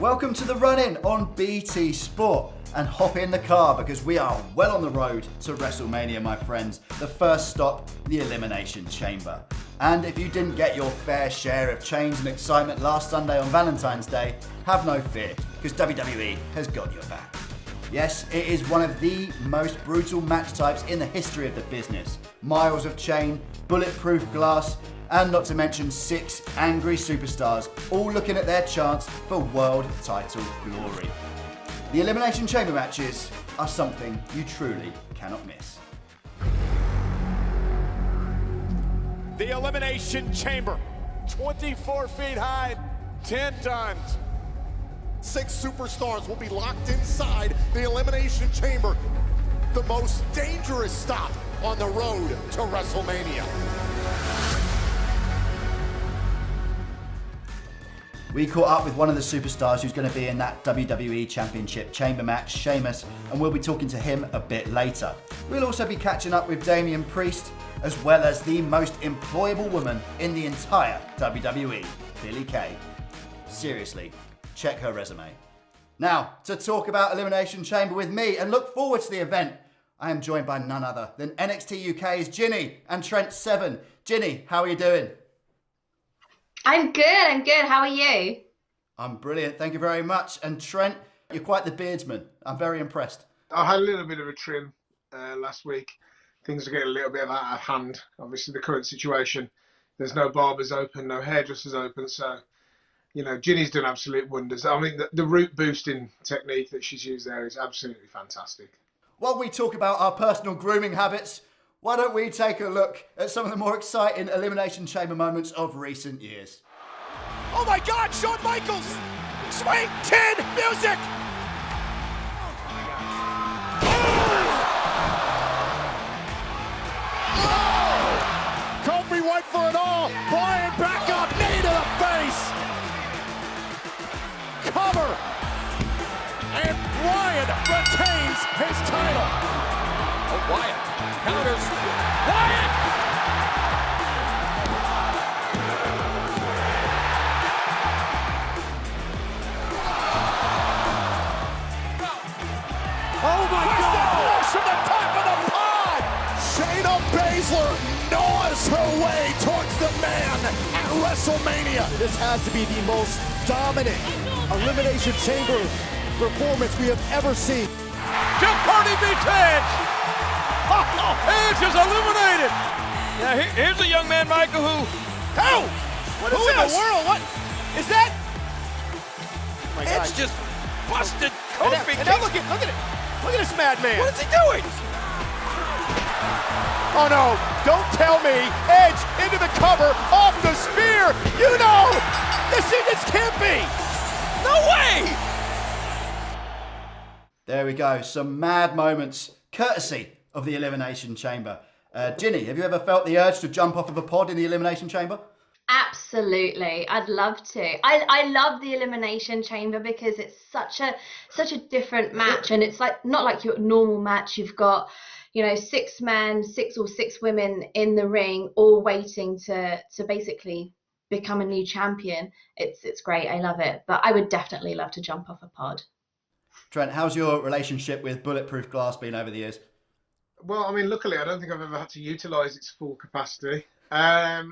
Welcome to the run-in on BT Sport, and hop in the car because we are well on the road to WrestleMania, my friends. The first stop, the Elimination Chamber. And if you didn't get your fair share of change and excitement last Sunday on Valentine's Day, have no fear, because WWE has got your back. Yes, it is one of the most brutal match types in the history of the business. Miles of chain, bulletproof glass, and not to mention 6 angry superstars, all looking at their chance for world title glory. The Elimination Chamber matches are something you truly cannot miss. The Elimination Chamber, 24 feet high, 10 tons. 6 superstars will be locked inside the Elimination Chamber, the most dangerous stop on the road to WrestleMania. We caught up with one of the superstars who's going to be in that WWE Championship Chamber match, Sheamus, and we'll be talking to him a bit later. We'll also be catching up with Damian Priest, as well as the most employable woman in the entire WWE, Billie Kay. Seriously, check her resume. Now, to talk about Elimination Chamber with me and look forward to the event, I am joined by none other than NXT UK's Jinny and Trent 7. Jinny, how are you doing? I'm good. How are you? I'm brilliant, thank you very much. And Trent, you're quite the beardsman. I'm very impressed. I had a little bit of a trim last week. Things are getting a little bit out of hand. Obviously, the current situation, there's no barbers open, no hairdressers open. So, you know, Jinny's done absolute wonders. I mean, the root boosting technique that she's used there is absolutely fantastic. While we talk about our personal grooming habits, why don't we take a look at some of the more exciting Elimination Chamber moments of recent years? Oh my God, Shawn Michaels! Swing 10 music! Kofi went for it all. Bryan back up, knee to the face. Cover. And Bryan retains his title. Oh, Wyatt counters. Wyatt! Oh my God! From the top of the pod! Shayna Baszler gnaws her way towards the man at WrestleMania. This has to be the most dominant Elimination Chamber performance we have ever seen. Jeff Hardy beats Edge! Edge is eliminated! Now here's a young man, Michael, who... Oh! What is this? In the world? What is that? Oh my God. Edge just busted Kofi. And now look at it! Look at this madman! What is he doing? Oh no! Don't tell me! Edge into the cover, off the spear! You know! This can't be! No way! There we go, some mad moments, courtesy of the Elimination Chamber. Jinny, have you ever felt the urge to jump off of a pod in the Elimination Chamber? Absolutely. I'd love to. I love the Elimination Chamber because it's such a different match, and it's like not like your normal match. You've got, you know, 6 men, 6 women in the ring, all waiting to basically become a new champion. It's great. I love it. But I would definitely love to jump off a pod. Trent, how's your relationship with bulletproof glass been over the years? Well, I mean, luckily, I don't think I've ever had to utilise its full capacity. That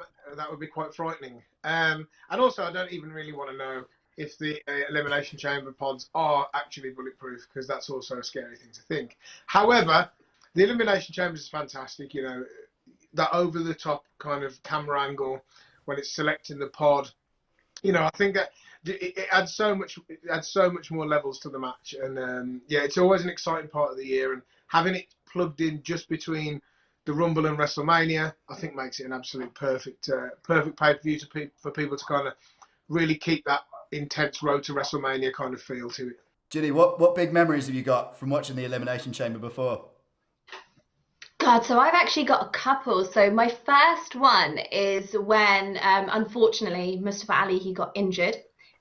would be quite frightening. And also, I don't even really want to know if the Elimination Chamber pods are actually bulletproof, because that's also a scary thing to think. However, the Elimination Chamber is fantastic. You know, that over-the-top kind of camera angle when it's selecting the pod. You know, I think that it adds so much more levels to the match. And yeah, it's always an exciting part of the year. And having it plugged in just between the Rumble and WrestleMania, I think makes it an absolute perfect pay-per-view for people to kind of really keep that intense road to WrestleMania kind of feel to it. Jinny, what big memories have you got from watching the Elimination Chamber before? God, so I've actually got a couple. So my first one is when, unfortunately, Mustafa Ali, he got injured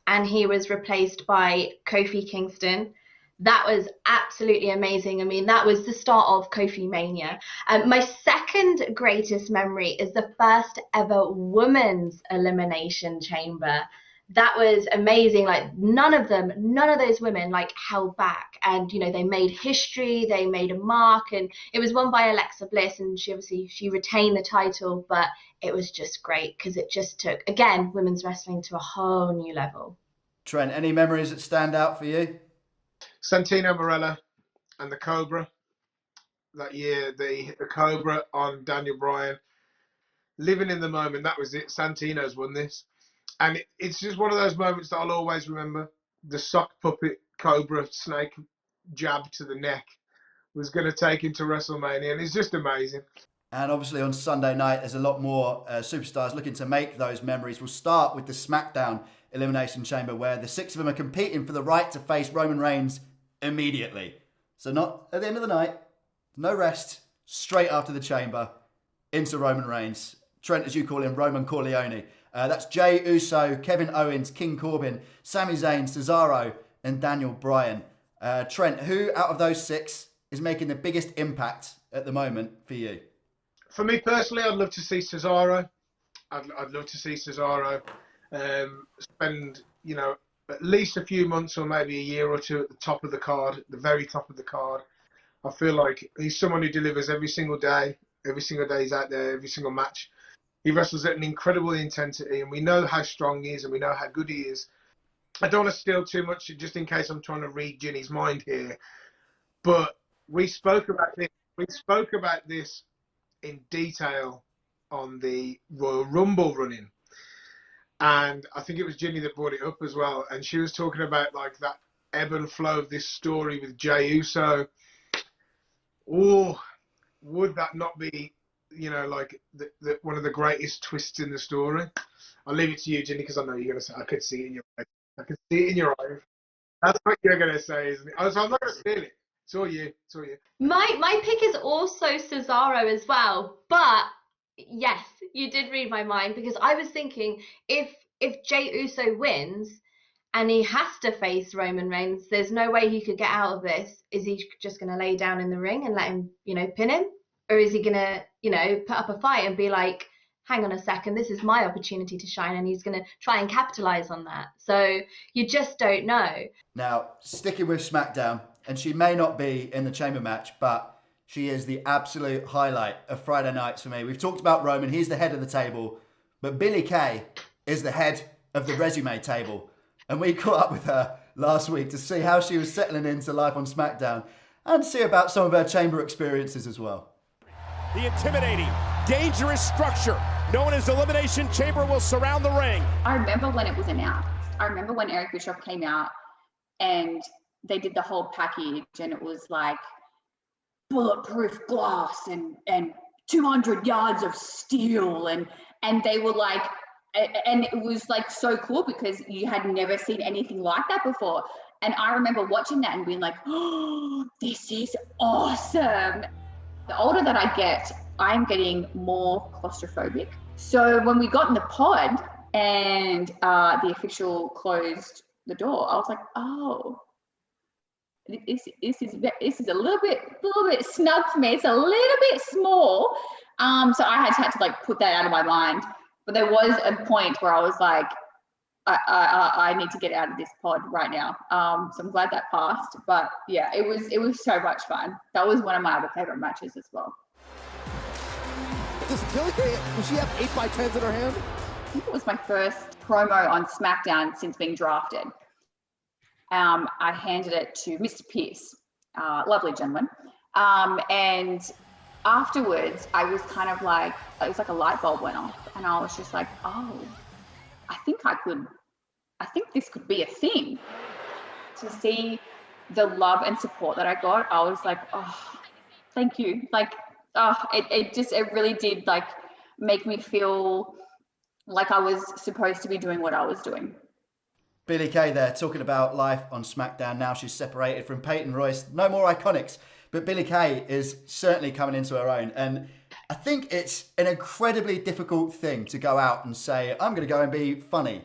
and he was replaced by Kofi Kingston. That was absolutely amazing. I mean, that was the start of Kofi Mania. My second greatest memory is the first ever women's Elimination Chamber. that was amazing. Like none of those women like held back, and they made history, they made a mark, and it was won by Alexa Bliss, and she retained the title. But it was just great because it just took, again, women's wrestling to a whole new level. Trent, any memories that stand out for you? Santino Marella and the Cobra that year, the Cobra on Daniel Bryan. Living in the moment, that was it. Santino's won this. And it's just one of those moments that I'll always remember. The sock puppet Cobra snake jab to the neck was going to take him to WrestleMania, and it's just amazing. And obviously on Sunday night, there's a lot more superstars looking to make those memories. We'll start with the SmackDown Elimination Chamber, where the 6 of them are competing for the right to face Roman Reigns immediately. So not at the end of the night, no rest, straight after the Chamber, into Roman Reigns. Trent, as you call him, Roman Corleone. That's Jey Uso, Kevin Owens, King Corbin, Sami Zayn, Cesaro, and Daniel Bryan. Trent, who out of those 6 is making the biggest impact at the moment for you? For me personally, I'd love to see Cesaro. I'd love to see Cesaro spend, at least a few months or maybe a year or two at the top of the card, the very top of the card. I feel like he's someone who delivers every single day. Every single day he's out there, every single match. He wrestles at an incredible intensity, and we know how strong he is, and we know how good he is. I don't want to steal too much, just in case I'm trying to read Jinny's mind here. But we spoke about this. We spoke about this in detail on the Royal Rumble run-in, and I think it was Jinny that brought it up as well. And she was talking about like that ebb and flow of this story with Jey Uso. Oh, would that not be, like the one of the greatest twists in the story? I'll leave it to you, Jinny, because I know you're going to say. I could see it in your eyes. I could see it in your eyes. That's what you're going to say, isn't it? So I'm not going to steal it. It's all you. It's all you. My pick is also Cesaro as well, but yes, you did read my mind, because I was thinking if Jey Uso wins and he has to face Roman Reigns, there's no way he could get out of this. Is he just going to lay down in the ring and let him, pin him? Or is he going to, put up a fight and be like, hang on a second, this is my opportunity to shine, and he's going to try and capitalize on that. So you just don't know. Now, sticking with SmackDown, and she may not be in the Chamber match, but she is the absolute highlight of Friday nights for me. We've talked about Roman, he's the head of the table, but Billie Kay is the head of the resume table. And we caught up with her last week to see how she was settling into life on SmackDown and see about some of her Chamber experiences as well. The intimidating, dangerous structure known as Elimination Chamber will surround the ring. I remember when it was announced. I remember when Eric Bischoff came out and they did the whole package, and it was like bulletproof glass and 200 yards of steel, and they were like, and it was like so cool because you had never seen anything like that before. And I remember watching that and being like, oh, this is awesome. The older that I get, I'm getting more claustrophobic. So when we got in the pod and the official closed the door, I was like, oh, this is a little bit snug for me. It's a little bit small. So I had to like put that out of my mind. But there was a point where I was like, I need to get out of this pod right now. So I'm glad that passed. But yeah, it was so much fun. That was one of my other favorite matches as well. Does she have 8x10s in her hand? I think it was my first promo on SmackDown since being drafted. I handed it to Mr. Pierce, lovely gentleman. And afterwards, I was kind of like, it was like a light bulb went off. And I was just like, oh, I think this could be a thing. To see the love and support that I got, I was like, oh, thank you. Like, oh, it really did like make me feel like I was supposed to be doing what I was doing. Billie Kay there talking about life on SmackDown. Now she's separated from Peyton Royce. No more Iconics, but Billie Kay is certainly coming into her own. And I think it's an incredibly difficult thing to go out and say, I'm going to go and be funny.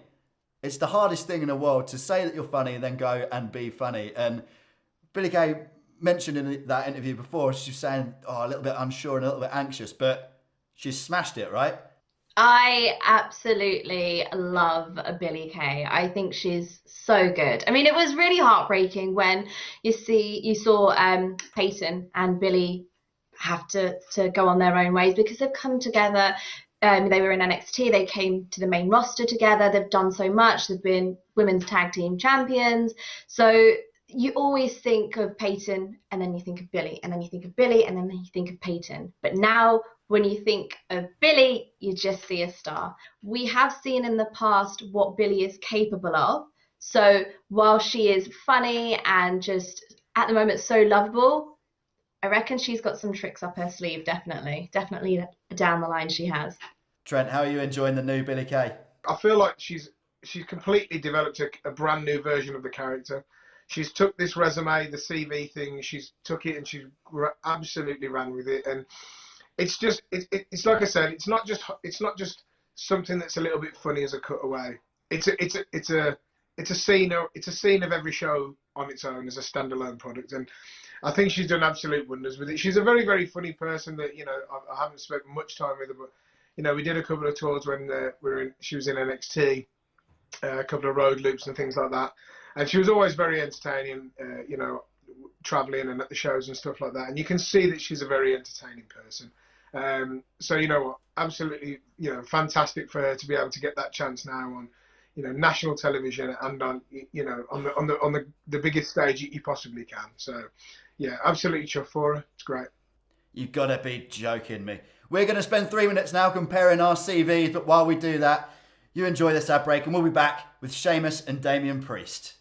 It's the hardest thing in the world to say that you're funny and then go and be funny. And Billie Kay mentioned in that interview before, she was saying, a little bit unsure and a little bit anxious, but she's smashed it, right? I absolutely love Billie Kay. I think she's so good. I mean, it was really heartbreaking when you saw Peyton and Billie have to go on their own ways because they've come together. They were in NXT. They came to the main roster together. They've done so much. They've been women's tag team champions. So you always think of Peyton, and then you think of Billie, and then you think of Billie, and then you think of Peyton. But now, when you think of Billie, you just see a star. We have seen in the past what Billie is capable of. So while she is funny and just at the moment so lovable, I reckon she's got some tricks up her sleeve, definitely. Definitely down the line she has. Trent, how are you enjoying the new Billie Kay? I feel like she's completely developed a brand new version of the character. She's took this resume, the CV thing, she's took it and she's absolutely ran with it. And it's just, it's like I said, it's not just something that's a little bit funny as a cutaway. It's a scene of every show on its own as a standalone product. And I think she's done absolute wonders with it. She's a very, very funny person that, I haven't spent much time with her, but, we did a couple of tours when she was in NXT, a couple of road loops and things like that. And she was always very entertaining, traveling and at the shows and stuff like that. And you can see that she's a very entertaining person. So, you know what, absolutely, fantastic for her to be able to get that chance now on, national television and on, on the biggest stage you possibly can. So, yeah, absolutely chuffed for her. It's great. You've got to be joking me. We're going to spend 3 minutes now comparing our CVs, but while we do that, you enjoy this ad break and we'll be back with Sheamus and Damian Priest.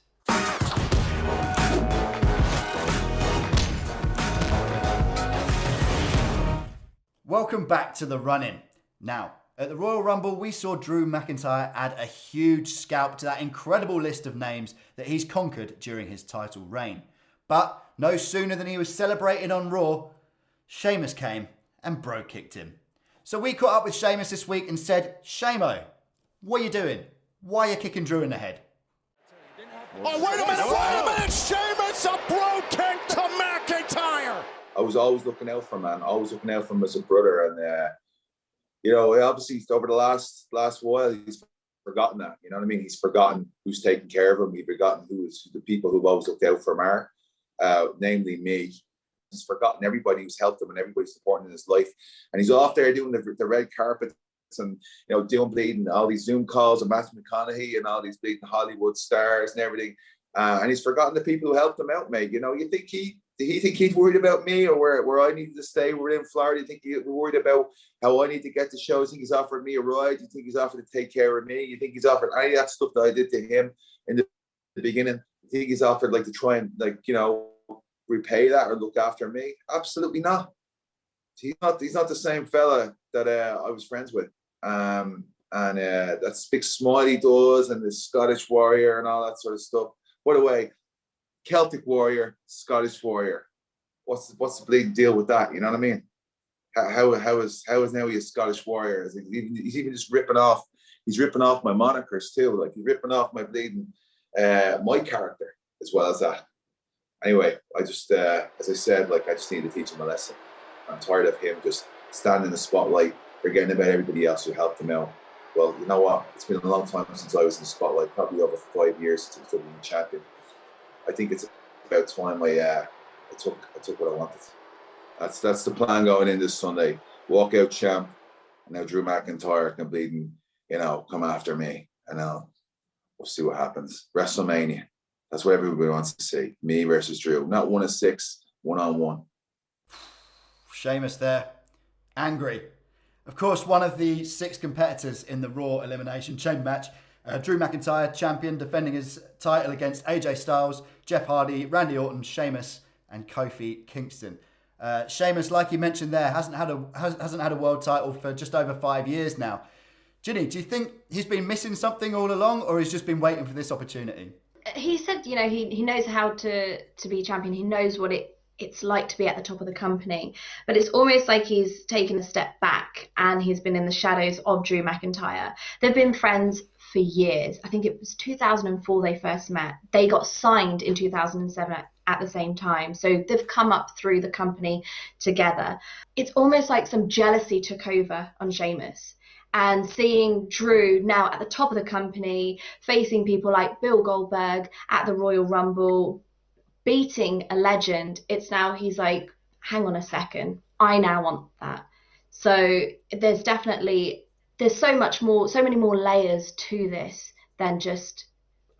Welcome back to the run-in. Now, at the Royal Rumble, we saw Drew McIntyre add a huge scalp to that incredible list of names that he's conquered during his title reign. But no sooner than he was celebrating on Raw, Sheamus came and bro-kicked him. So we caught up with Sheamus this week and said, Shamo, what are you doing? Why are you kicking Drew in the head? Oh, wait a minute, Sheamus, a bro kick to McIntyre. I was always looking out for him, man. Always looking out for him as a brother. And, obviously over the last while, he's forgotten that. You know what I mean? He's forgotten who's taking care of him. He's forgotten who's the people who've always looked out for him namely me. He's forgotten everybody who's helped him and everybody's supporting in his life. And he's off there doing the red carpet and, doing bleeding all these Zoom calls with Matthew McConaughey and all these bleeding Hollywood stars and everything. And he's forgotten the people who helped him out, mate. You think he's worried about me or where I needed to stay? We're in Florida. You think he's worried about how I need to get to shows? You think he's offering me a ride? You think he's offered to take care of me? You think he's offered any of that stuff that I did to him in the beginning? You think he's offered to try and repay that or look after me? Absolutely not. He's not the same fella that I was friends with. And that's big smile he does and the Scottish warrior and all that sort of stuff. By the way, Celtic warrior, Scottish warrior. What's the big deal with that? You know what I mean? How is now he a Scottish warrior? He's even just ripping off. He's ripping off my monikers too. He's ripping off my bleeding my character as well as that. Anyway, I just as I said, I just need to teach him a lesson. I'm tired of him just standing in the spotlight, forgetting about everybody else who helped him out. Well, you know what? It's been a long time since I was in the spotlight, probably over 5 years since I was the champion. I think it's about time I took what I wanted. That's the plan going in this Sunday. Walk out champ, and now Drew McIntyre can bleed and come after me, and we'll see what happens. WrestleMania. That's what everybody wants to see. Me versus Drew. Not 1 of 6, 1-on-1. Sheamus there. Angry. Of course, one of the 6 competitors in the Raw Elimination Chamber match, Drew McIntyre, champion, defending his title against AJ Styles, Jeff Hardy, Randy Orton, Sheamus, and Kofi Kingston. Sheamus, like you mentioned there, hasn't had a world title for just over 5 years now. Jinny, do you think he's been missing something all along, or he's just been waiting for this opportunity? He said, he knows how to be champion. He knows what it's like to be at the top of the company. But it's almost like he's taken a step back and he's been in the shadows of Drew McIntyre. They've been friends for years. I think it was 2004 they first met. They got signed in 2007 at the same time. So they've come up through the company together. It's almost like some jealousy took over on Sheamus. And seeing Drew now at the top of the company, facing people like Bill Goldberg at the Royal Rumble, beating a legend, it's now he's like, hang on a second, I now want that. So there's so much more, so many more layers to this than just,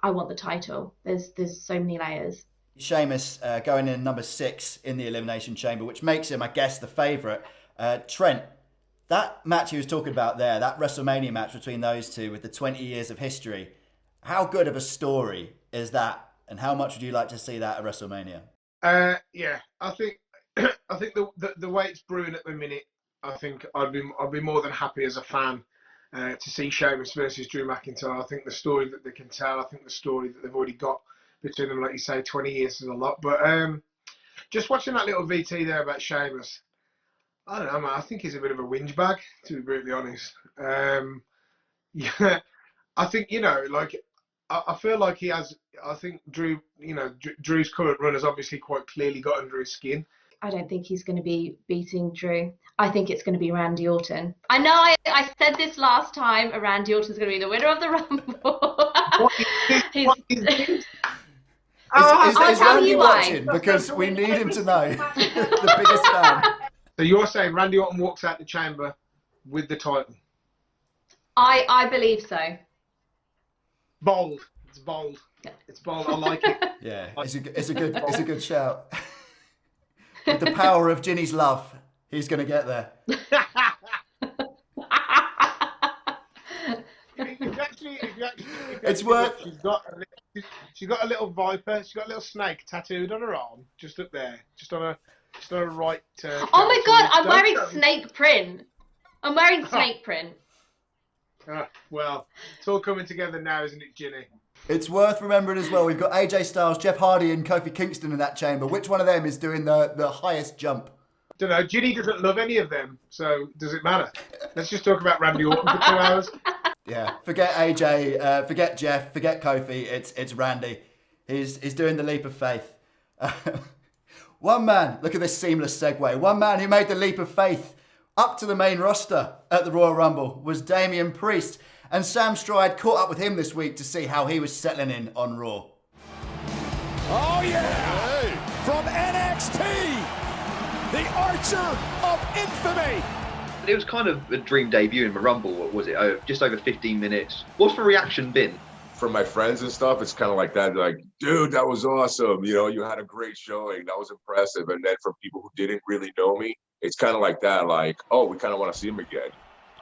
I want the title. There's so many layers. Sheamus going in number 6 in the Elimination Chamber, which makes him, I guess, the favourite. Trent, that match he was talking about there, that WrestleMania match between those two with the 20 years of history, how good of a story is that? And how much would you like to see that at WrestleMania? Yeah, I think the way it's brewing at the minute, I think I'd be more than happy as a fan to see Sheamus versus Drew McIntyre. I think the story that they can tell, I think the story that they've already got between them, like you say, 20 years is a lot. But just watching that little VT there about Sheamus, I don't know, man. I think he's a bit of a whinge bag, to be brutally honest. Yeah, I think, like, I feel like he has. I think Drew, Drew's current run has obviously quite clearly got under his skin. I don't think he's going to be beating Drew. I think it's going to be Randy Orton. I know I said this last time, Randy Orton's going to be the winner of the Rumble. Is Randy watching? Because we need him to know. The biggest fan. So you're saying Randy Orton walks out the chamber with the title? I believe so. Bold. It's bold. It's bold. I like it. Yeah, it's a good shout. With the power of Jinny's love, he's going to get there. It's worth. She's got a little viper. She's got a little snake tattooed on her arm, just up there, just on a right. Oh my God! I'm wearing snake print. I'm wearing snake print. Well, it's all coming together now, isn't it, Jinny? It's worth remembering as well, we've got AJ Styles, Jeff Hardy and Kofi Kingston in that chamber. Which one of them is doing the highest jump? Don't know. Jinny doesn't love any of them, so does it matter? Let's just talk about Randy Orton for 2 hours. Yeah, forget AJ, forget Jeff, forget Kofi, it's Randy. He's doing the leap of faith. One man, look at this seamless segue, one man who made the leap of faith up to the main roster at the Royal Rumble was Damian Priest. And Sam Stride caught up with him this week to see how he was settling in on Raw. Oh yeah! Hey. From NXT, the Archer of Infamy. It was kind of a dream debut in the Rumble. What was it? Just over 15 minutes. What's the reaction been? From my friends and stuff, it's kind of like that. They're like, dude, that was awesome. You had a great showing. That was impressive. And then from people who didn't really know me, it's kind of like that. Like, oh, we kind of want to see him again.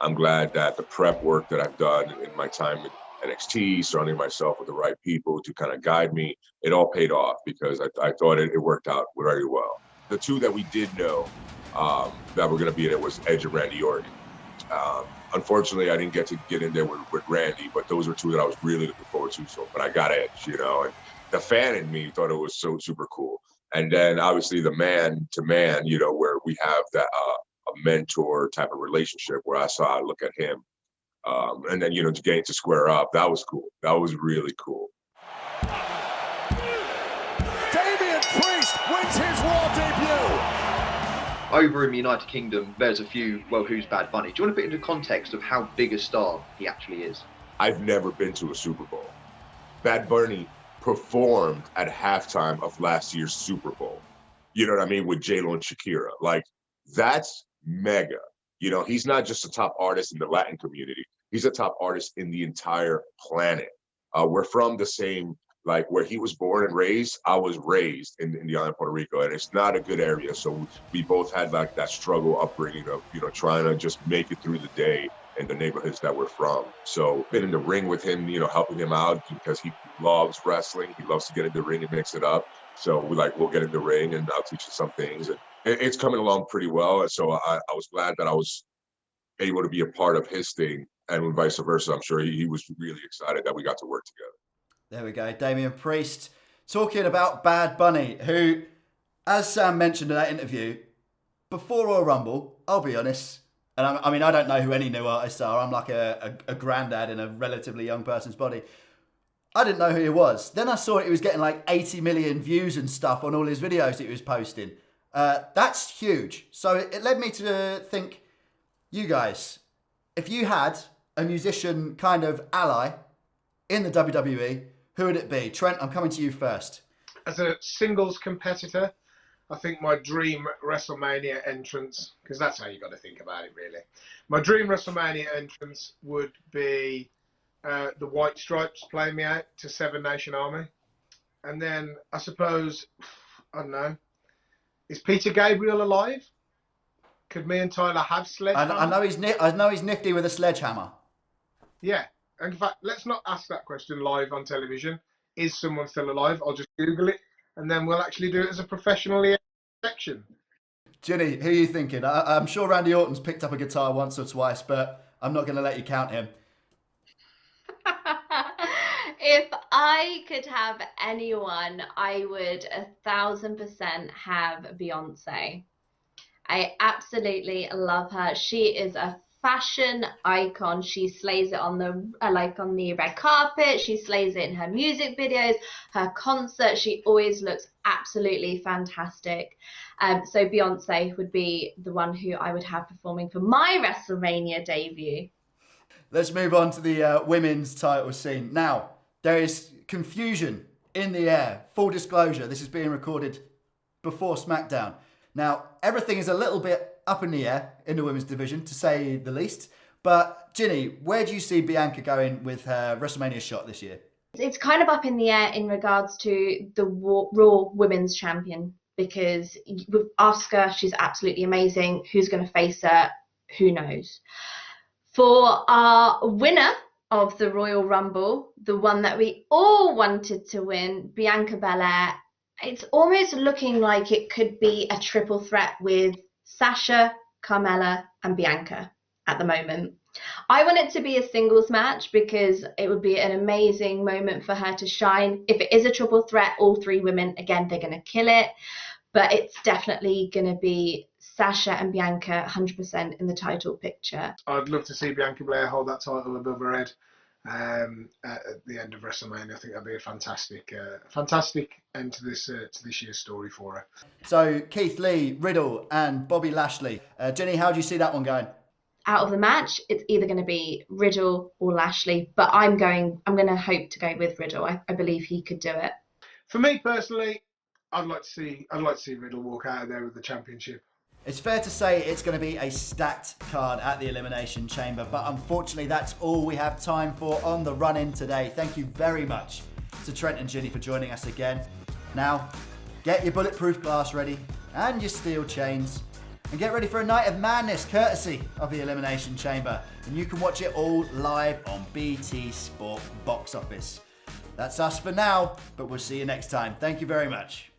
I'm glad that the prep work that I've done in my time at NXT, surrounding myself with the right people to kind of guide me, it all paid off because I thought it worked out very well. The two that we did know that were going to be in it was Edge and Randy Orton. Unfortunately, I didn't get to get in there with Randy, but those were two that I was really looking forward to. So, but I got Edge, and the fan in me thought it was so super cool. And then obviously the man to man, where we have that a mentor type of relationship where I look at him, and then to getting to square up, that was cool. That was really cool. Damian Priest wins his Raw debut. Over in the United Kingdom, there's a few, who's Bad Bunny? Do you want to put into context of how big a star he actually is? I've never been to a Super Bowl. Bad Bunny performed at halftime of last year's Super Bowl. You know what I mean? With J-Lo and Shakira. Like, that's mega. He's not just a top artist in the Latin community. He's a top artist in the entire planet. We're from the same, where he was born and raised, I was raised in the island of Puerto Rico, and it's not a good area. So we both had that struggle upbringing of, trying to just make it through the day in the neighborhoods that we're from. So been in the ring with him, helping him out because he loves wrestling. He loves to get in the ring and mix it up. So we'll get in the ring and I'll teach you some things. And it's coming along pretty well. And so I was glad that I was able to be a part of his thing, and vice versa. I'm sure he was really excited that we got to work together. There we go. Damian Priest talking about Bad Bunny, who, as Sam mentioned in that interview, before Royal Rumble, I'll be honest, and I don't know who any new artists are. I'm like a granddad in a relatively young person's body. I didn't know who he was. Then I saw he was getting 80 million views and stuff on all his videos that he was posting. That's huge. So it led me to think, you guys, If you had a musician kind of ally in the WWE, who would it be? Trent, I'm coming to you first. As a singles competitor, I think my dream WrestleMania entrance, because that's how you got to think about it, really. My dream WrestleMania entrance would be the White Stripes playing me out to Seven Nation Army. And then I suppose, I don't know, is Peter Gabriel alive? Could me and Tyler have sledgehammer? I know he's nifty with a sledgehammer. Yeah. In fact, let's not ask that question live on television. Is someone still alive? I'll just Google it, and then we'll actually do it as a professional section. Jinny, who are you thinking? I'm sure Randy Orton's picked up a guitar once or twice, but I'm not going to let you count him. If I could have anyone, I would 1,000% have Beyonce. I absolutely love her. She is a fashion icon. She slays it on the on the red carpet. She slays it in her music videos, her concerts. She always looks absolutely fantastic. So Beyonce would be the one who I would have performing for my WrestleMania debut. Let's move on to the women's title scene. Now, there is confusion in the air. Full disclosure, this is being recorded before SmackDown. Now, everything is a little bit up in the air in the women's division, to say the least. But, Jinny, where do you see Bianca going with her WrestleMania shot this year? It's kind of up in the air in regards to the Raw Women's Champion, because with Asuka, she's absolutely amazing. Who's going to face her? Who knows? For our winner of the Royal Rumble, the one that we all wanted to win, Bianca Belair, it's almost looking like it could be a triple threat with Sasha, Carmella, and Bianca at the moment. I want it to be a singles match because it would be an amazing moment for her to shine. If it is a triple threat, all three women, again, they're going to kill it. But it's definitely going to be Sasha and Bianca 100% in the title picture. I'd love to see Bianca Belair hold that title above her head at the end of WrestleMania. I think that'd be a fantastic end to this year's story for her. So Keith Lee, Riddle, and Bobby Lashley. Jinny, how do you see that one going? Out of the match, it's either going to be Riddle or Lashley, but I'm going to hope to go with Riddle. I believe he could do it. For me personally, I'd like to see Riddle walk out of there with the championship. It's fair to say it's going to be a stacked card at the Elimination Chamber, but unfortunately that's all we have time for on the run-in today. Thank you very much to Trent and Jinny for joining us again. Now, get your bulletproof glass ready and your steel chains, and get ready for a night of madness courtesy of the Elimination Chamber. And you can watch it all live on BT Sport Box Office. That's us for now, but we'll see you next time. Thank you very much.